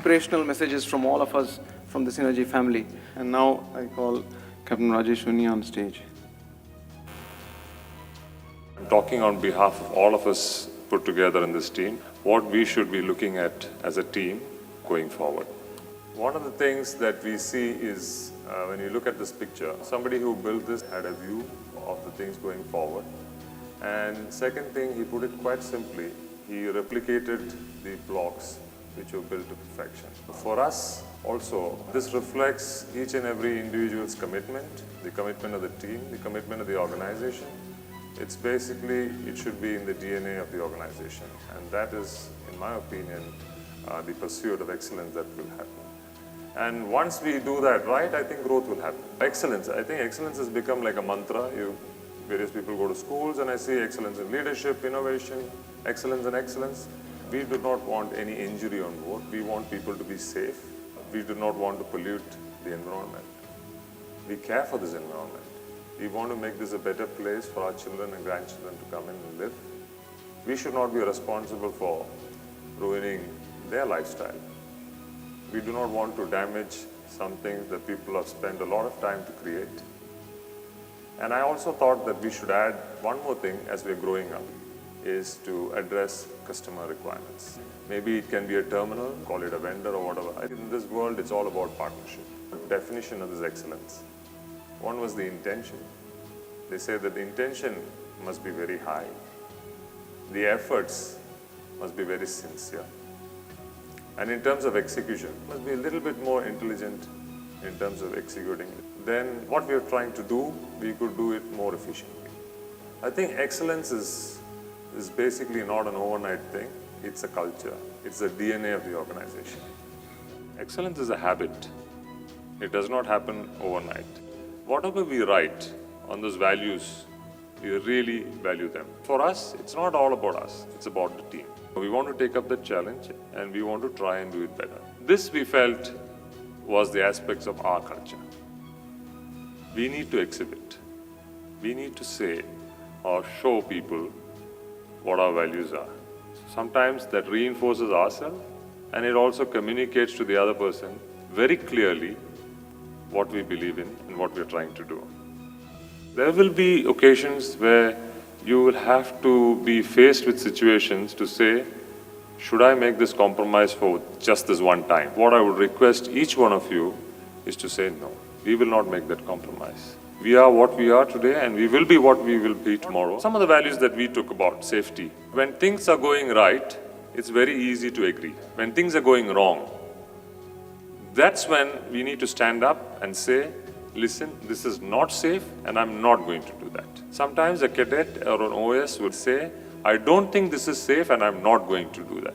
inspirational messages from all of us from the Synergy family. And now I call Capt.Rajesh Unni on stage. I'm talking on behalf of all of us put together in this team, what we should be looking at as a team going forward. One of the things that we see is when you look at this picture, somebody who built this had a view of the things going forward. And second thing, he put it quite simply, he replicated the blocks which were built to perfection. For us also, this reflects each and every individual's commitment, the commitment of the team, the commitment of the organization. It's basically, it should be in the DNA of the organization. And that is, in my opinion, the pursuit of excellence that will happen. And once we do that right, I think growth will happen. Excellence, I think excellence has become like a mantra. Various people go to schools and I see excellence in leadership, innovation, excellence and excellence. We do not want any injury on board. We want people to be safe. We do not want to pollute the environment. We care for this environment. We want to make this a better place for our children and grandchildren to come in and live. We should not be responsible for ruining their lifestyle. We do not want to damage something that people have spent a lot of time to create. And I also thought that we should add one more thing as we're growing up, is to address customer requirements. Maybe it can be a terminal, call it a vendor or whatever. I think in this world, it's all about partnership. The definition of this excellence. One was the intention. They say that the intention must be very high. The efforts must be very sincere. And in terms of execution, must be a little bit more intelligent in terms of executing it. Then what we are trying to do, we could do it more efficiently. I think excellence is basically not an overnight thing. It's a culture. It's the DNA of the organization. Excellence is a habit. It does not happen overnight. Whatever we write on those values, we really value them. For us, it's not all about us. It's about the team. We want to take up the challenge and we want to try and do it better. This we felt was the aspects of our culture. We need to exhibit. We need to say or show people what our values are. Sometimes that reinforces ourselves and it also communicates to the other person very clearly what we believe in and what we're trying to do. There will be occasions where you will have to be faced with situations to say, should I make this compromise for just this one time? What I would request each one of you is to say no. We will not make that compromise. We are what we are today and we will be what we will be tomorrow. Some of the values that we took about safety. When things are going right, it's very easy to agree. When things are going wrong, that's when we need to stand up and say, listen, this is not safe and I'm not going to do that. Sometimes a cadet or an OS would say, I don't think this is safe and I'm not going to do that.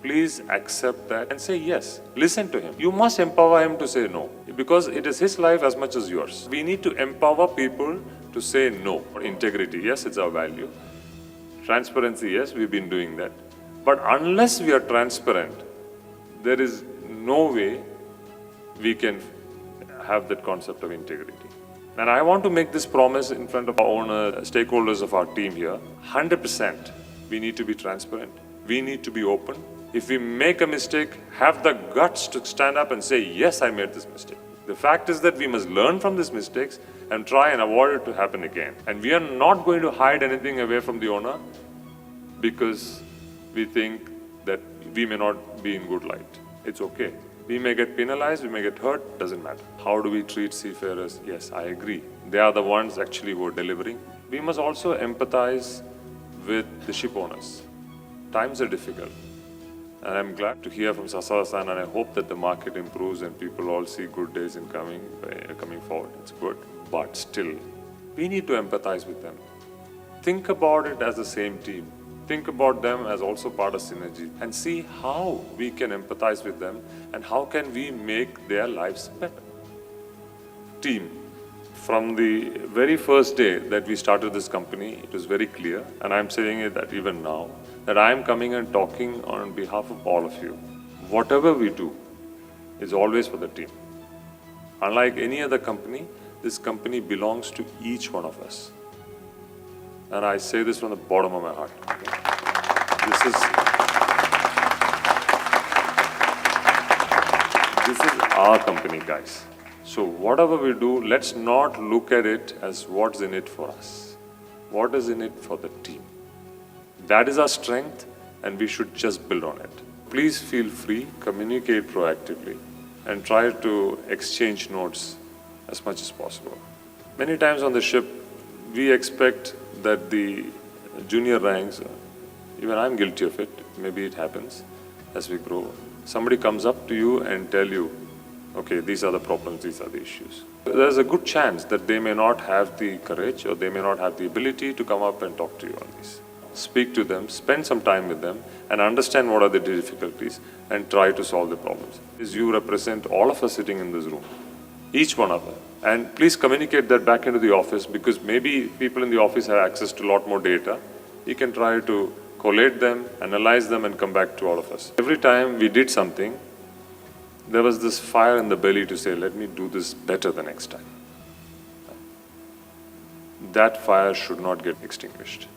Please accept that and say yes. Listen to him. You must empower him to say no because it is his life as much as yours. We need to empower people to say no. Integrity, yes, it's our value. Transparency, yes, we've been doing that. But unless we are transparent, there is no way we can have that concept of integrity. And I want to make this promise in front of our owners, stakeholders of our team here. 100%, we need to be transparent. We need to be open. If we make a mistake, have the guts to stand up and say, yes, I made this mistake. The fact is that we must learn from these mistakes and try and avoid it to happen again. And we are not going to hide anything away from the owner because we think that we may not be in good light. It's okay. We may get penalized, we may get hurt, doesn't matter. How do we treat seafarers? Yes, I agree. They are the ones actually who are delivering. We must also empathize with the ship owners. Times are difficult. And I'm glad to hear from Sasa-san and I hope that the market improves and people all see good days in coming forward. It's good. But still, we need to empathize with them. Think about it as the same team. Think about them as also part of Synergy and see how we can empathize with them and how can we make their lives better. Team. From the very first day that we started this company, it was very clear, and I'm saying it that even now, that I'm coming and talking on behalf of all of you. Whatever we do is always for the team. Unlike any other company, this company belongs to each one of us. And I say this from the bottom of my heart. our company, guys. So whatever we do, let's not look at it as what's in it for us. What is in it for the team? That is our strength, and we should just build on it. Please feel free, communicate proactively, and try to exchange notes as much as possible. Many times on the ship, we expect that the junior ranks, even I'm guilty of it, maybe it happens as we grow. Somebody comes up to you and tell you, okay, these are the problems, these are the issues. There's a good chance that they may not have the courage or they may not have the ability to come up and talk to you on these. Speak to them, spend some time with them, and understand what are the difficulties and try to solve the problems. You represent all of us sitting in this room, each one of us. And please communicate that back into the office, because maybe people in the office have access to a lot more data. You can try to collate them, analyze them, and come back to all of us. Every time we did something, there was this fire in the belly to say, let me do this better the next time. That fire should not get extinguished.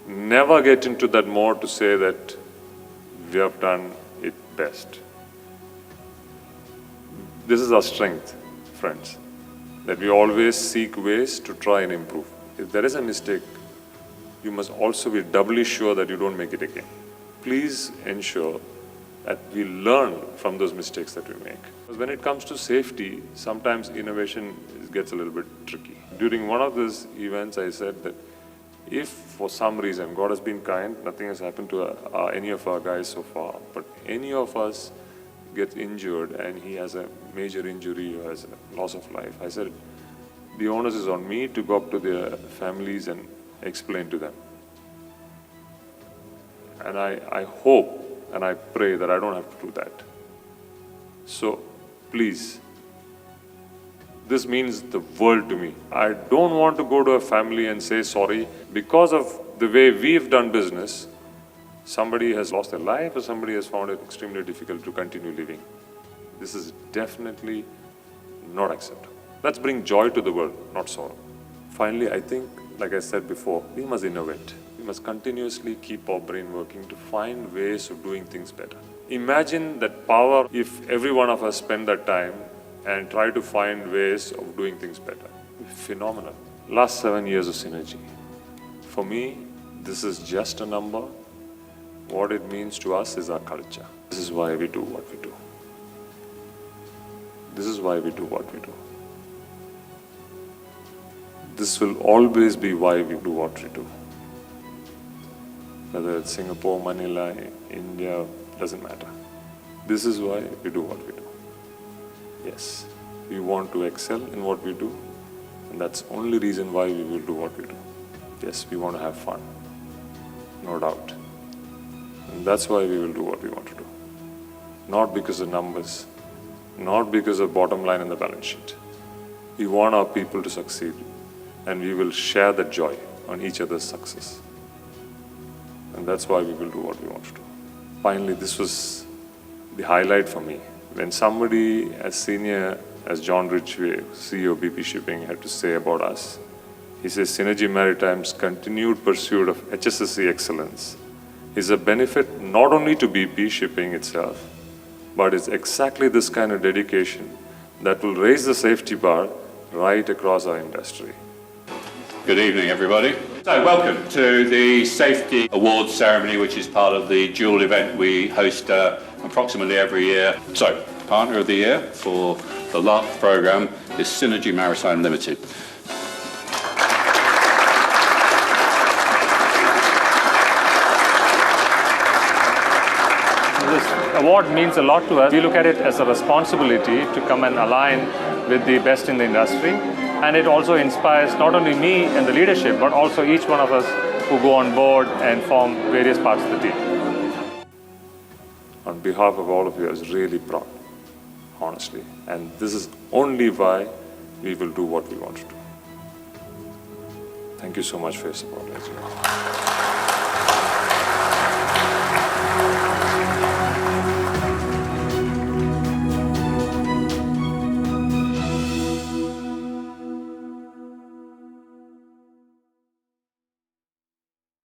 Never get into that mode to say that we have done it best. This is our strength, friends, that we always seek ways to try and improve. If there is a mistake, you must also be doubly sure that you don't make it again. Please ensure that we learn from those mistakes that we make. Because when it comes to safety, sometimes innovation gets a little bit tricky. During one of these events, I said that if for some reason, God has been kind, nothing has happened to any of our guys so far, but any of us gets injured and he has a major injury or has a loss of life, I said, the onus is on me to go up to their families and explain to them. And I hope and I pray that I don't have to do that. So please, this means the world to me. I don't want to go to a family and say sorry because of the way we've done business. Somebody has lost their life or somebody has found it extremely difficult to continue living. This is definitely not acceptable. Let's bring joy to the world, not sorrow. Finally, I think, like I said before, we must innovate. We must continuously keep our brain working to find ways of doing things better. Imagine that power if every one of us spend that time and try to find ways of doing things better. Phenomenal. Last 7 years of Synergy. For me, this is just a number. What it means to us is our culture. This is why we do what we do. This is why we do what we do. This will always be why we do what we do. Whether it's Singapore, Manila, India, doesn't matter. This is why we do what we do. Yes, we want to excel in what we do, and that's the only reason why we will do what we do. Yes, we want to have fun, no doubt. And that's why we will do what we want to do. Not because of numbers, not because of bottom line in the balance sheet. We want our people to succeed, and we will share the joy on each other's success. And that's why we will do what we want to do. Finally, this was the highlight for me. When somebody as senior as John Ridgway, CEO of BP Shipping, had to say about us, he says, Synergy Maritime's continued pursuit of HSSE excellence is a benefit not only to BP Shipping itself, but it's exactly this kind of dedication that will raise the safety bar right across our industry. Good evening, everybody. So, welcome to the Safety Awards ceremony, which is part of the dual event we host approximately every year. So, Partner of the Year for the last programme is Synergy Maritime Limited. This award means a lot to us. We look at it as a responsibility to come and align with the best in the industry. And it also inspires not only me and the leadership, but also each one of us who go on board and form various parts of the team. On behalf of all of you, I was really proud, honestly. And this is only why we will do what we want to do. Thank you so much for your support, ladies and gentlemen.